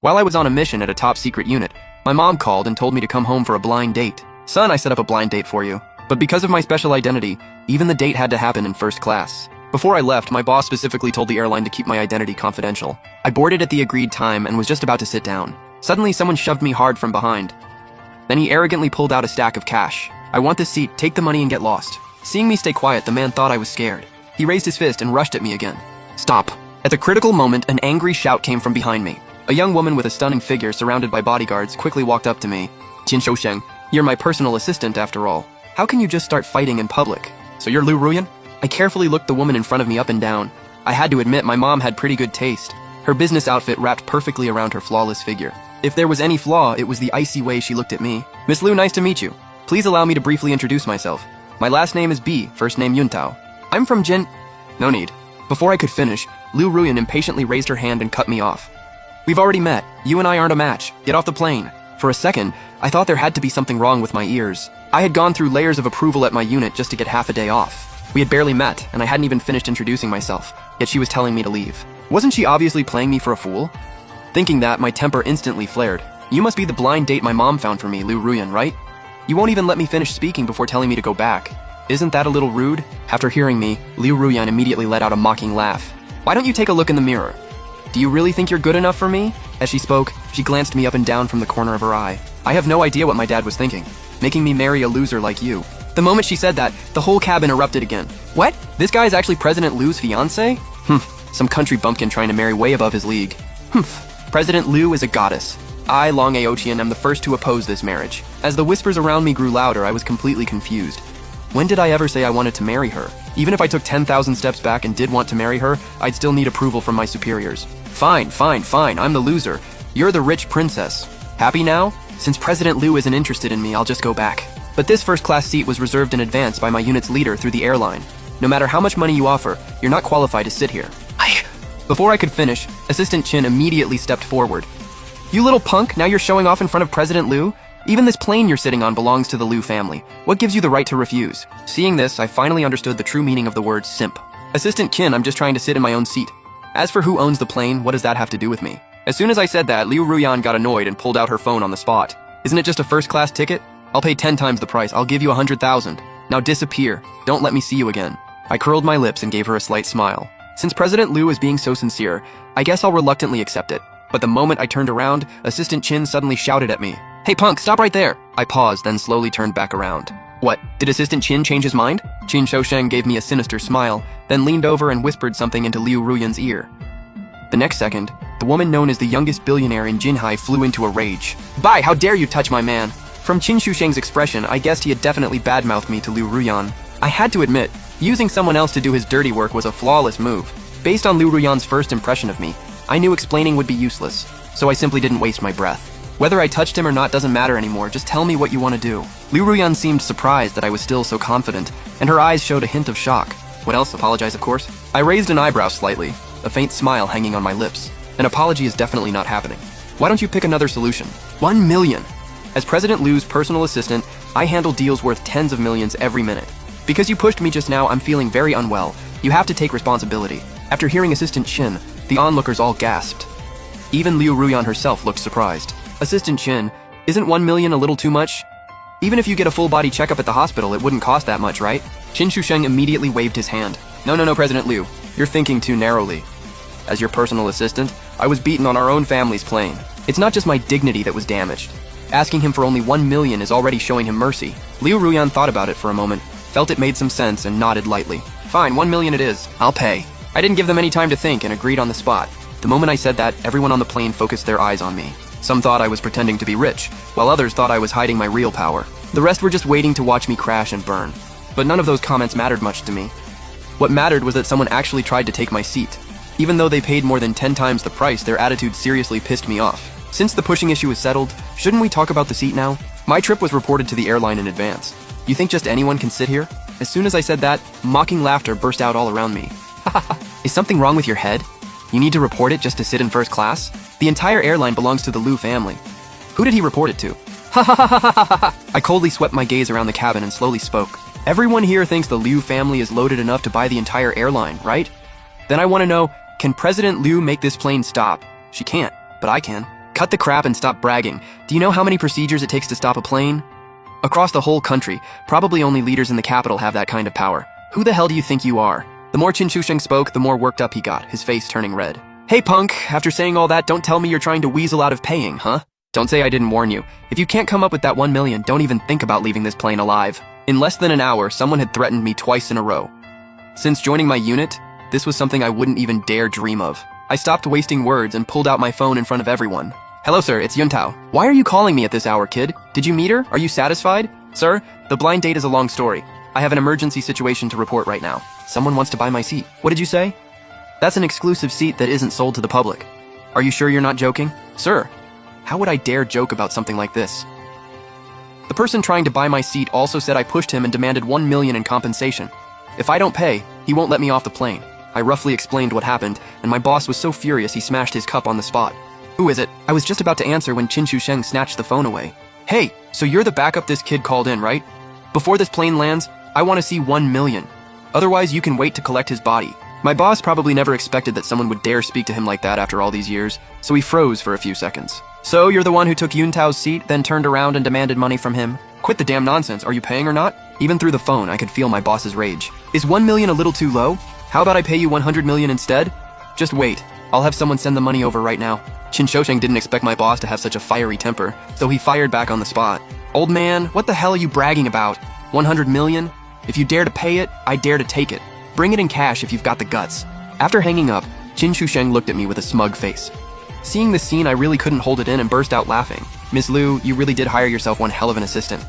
While I was on a mission at a top-secret unit, my mom called and told me to come home for a blind date. Son, I set up a blind date for you. But because of my special identity, even the date had to happen in first class. Before I left, my boss specifically told the airline to keep my identity confidential. I boarded at the agreed time and was just about to sit down. Suddenly, someone shoved me hard from behind. Then he arrogantly pulled out a stack of cash. "I want this seat, take the money and get lost." Seeing me stay quiet, the man thought I was scared. He raised his fist and rushed at me again. "Stop." At the critical moment, an angry shout came from behind me. A young woman with a stunning figure surrounded by bodyguards quickly walked up to me. "Qin Shousheng, you're my personal assistant after all. How can you just start fighting in public? So you're Liu Ruyan?" I carefully looked the woman in front of me up and down. I had to admit my mom had pretty good taste. Her business outfit wrapped perfectly around her flawless figure. If there was any flaw, it was the icy way she looked at me. "Miss Liu, nice to meet you. Please allow me to briefly introduce myself. My last name is B, first name Yuntao. I'm from Jin..." No need. Before I could finish, Liu Ruyan impatiently raised her hand and cut me off. "We've already met. You and I aren't a match. Get off the plane." For a second, I thought there had to be something wrong with my ears. I had gone through layers of approval at my unit just to get half a day off. We had barely met, and I hadn't even finished introducing myself, yet she was telling me to leave. Wasn't she obviously playing me for a fool? Thinking that, my temper instantly flared. "You must be the blind date my mom found for me, Liu Ruyan, right? You won't even let me finish speaking before telling me to go back. Isn't that a little rude?" After hearing me, Liu Ruyan immediately let out a mocking laugh. "Why don't you take a look in the mirror? Do you really think you're good enough for me?" As she spoke, she glanced me up and down from the corner of her eye. I have no idea what my dad was thinking, making me marry a loser like you. The moment she said that, the whole cabin erupted again. "What? This guy is actually President Liu's fiancé? Some country bumpkin trying to marry way above his league. President Liu is a goddess. I, Long Aotian, am the first to oppose this marriage." As the whispers around me grew louder, I was completely confused. When did I ever say I wanted to marry her? Even if I took 10,000 steps back and did want to marry her, I'd still need approval from my superiors. Fine, I'm the loser. You're the rich princess. Happy now? Since President Liu isn't interested in me, I'll just go back. But this first-class seat was reserved in advance by my unit's leader through the airline. No matter how much money you offer, you're not qualified to sit here. Before I could finish, Assistant Qin immediately stepped forward. "You little punk, now you're showing off in front of President Liu? Even this plane you're sitting on belongs to the Liu family. What gives you the right to refuse?" Seeing this, I finally understood the true meaning of the word simp. "Assistant Qin, I'm just trying to sit in my own seat. As for who owns the plane, what does that have to do with me?" As soon as I said that, Liu Ruyan got annoyed and pulled out her phone on the spot. "Isn't it just a first-class ticket? I'll pay 10 times the price. I'll give you 100,000. Now disappear. Don't let me see you again." I curled my lips and gave her a slight smile. Since President Liu is being so sincere, I guess I'll reluctantly accept it. But the moment I turned around, Assistant Qin suddenly shouted at me. "Hey punk, stop right there!" I paused, then slowly turned back around. What, did Assistant Qin change his mind? Qin Shousheng gave me a sinister smile, then leaned over and whispered something into Liu Ruyan's ear. The next second, the woman known as the youngest billionaire in Jinhai flew into a rage. "Bai, how dare you touch my man!" From Qin Shousheng's expression, I guessed he had definitely badmouthed me to Liu Ruyan. I had to admit, using someone else to do his dirty work was a flawless move. Based on Liu Ruyan's first impression of me, I knew explaining would be useless, so I simply didn't waste my breath. Whether I touched him or not doesn't matter anymore, just tell me what you want to do. Liu Ruyan seemed surprised that I was still so confident, and her eyes showed a hint of shock. What else? Apologize, of course? I raised an eyebrow slightly, a faint smile hanging on my lips. An apology is definitely not happening. Why don't you pick another solution? 1 million! As President Liu's personal assistant, I handle deals worth tens of millions every minute. Because you pushed me just now, I'm feeling very unwell. You have to take responsibility. After hearing Assistant Qin, the onlookers all gasped. Even Liu Ruyan herself looked surprised. "Assistant Qin, isn't 1 million a little too much? Even if you get a full-body checkup at the hospital, it wouldn't cost that much, right?" Qin Shousheng immediately waved his hand. No, President Liu. You're thinking too narrowly. As your personal assistant, I was beaten on our own family's plane. It's not just my dignity that was damaged. Asking him for only 1 million is already showing him mercy. Liu Ruyan thought about it for a moment, felt it made some sense, and nodded lightly. "Fine, 1 million it is. I'll pay." I didn't give them any time to think and agreed on the spot. The moment I said that, everyone on the plane focused their eyes on me. Some thought I was pretending to be rich, while others thought I was hiding my real power. The rest were just waiting to watch me crash and burn. But none of those comments mattered much to me. What mattered was that someone actually tried to take my seat. Even though they paid more than 10 times the price, their attitude seriously pissed me off. Since the pushing issue is settled, shouldn't we talk about the seat now? My trip was reported to the airline in advance. You think just anyone can sit here? As soon as I said that, mocking laughter burst out all around me. Is something wrong with your head? You need to report it just to sit in first class? The entire airline belongs to the Liu family. Who did he report it to? I coldly swept my gaze around the cabin and slowly spoke. Everyone here thinks the Liu family is loaded enough to buy the entire airline, right? Then I want to know, can President Liu make this plane stop? She can't, but I can. Cut the crap and stop bragging. Do you know how many procedures it takes to stop a plane? Across the whole country, probably only leaders in the capital have that kind of power. Who the hell do you think you are? The more Qin Shusheng spoke, the more worked up he got, his face turning red. Hey punk, after saying all that, don't tell me you're trying to weasel out of paying, huh? Don't say I didn't warn you. If you can't come up with that 1 million, don't even think about leaving this plane alive. In less than an hour, someone had threatened me twice in a row. Since joining my unit, this was something I wouldn't even dare dream of. I stopped wasting words and pulled out my phone in front of everyone. Hello sir, it's Yuntao. Why are you calling me at this hour, kid? Did you meet her? Are you satisfied? Sir, the blind date is a long story. I have an emergency situation to report right now. Someone wants to buy my seat. What did you say? That's an exclusive seat that isn't sold to the public. Are you sure you're not joking? Sir, how would I dare joke about something like this? The person trying to buy my seat also said I pushed him and demanded 1 million in compensation. If I don't pay, he won't let me off the plane. I roughly explained what happened, and my boss was so furious he smashed his cup on the spot. Who is it? I was just about to answer when Qin Shusheng snatched the phone away. Hey, so you're the backup this kid called in, right? Before this plane lands, I want to see 1 million. Otherwise, you can wait to collect his body. My boss probably never expected that someone would dare speak to him like that after all these years, so he froze for a few seconds. So you're the one who took Yuntao's seat, then turned around and demanded money from him? Quit the damn nonsense, are you paying or not? Even through the phone, I could feel my boss's rage. Is 1 million a little too low? How about I pay you 100 million instead? Just wait, I'll have someone send the money over right now. Qin Shusheng didn't expect my boss to have such a fiery temper, so he fired back on the spot. Old man, what the hell are you bragging about? 100 million? If you dare to pay it, I dare to take it. Bring it in cash if you've got the guts. After hanging up, Qin Shusheng looked at me with a smug face. Seeing this scene, I really couldn't hold it in and burst out laughing. Miss Liu, you really did hire yourself one hell of an assistant.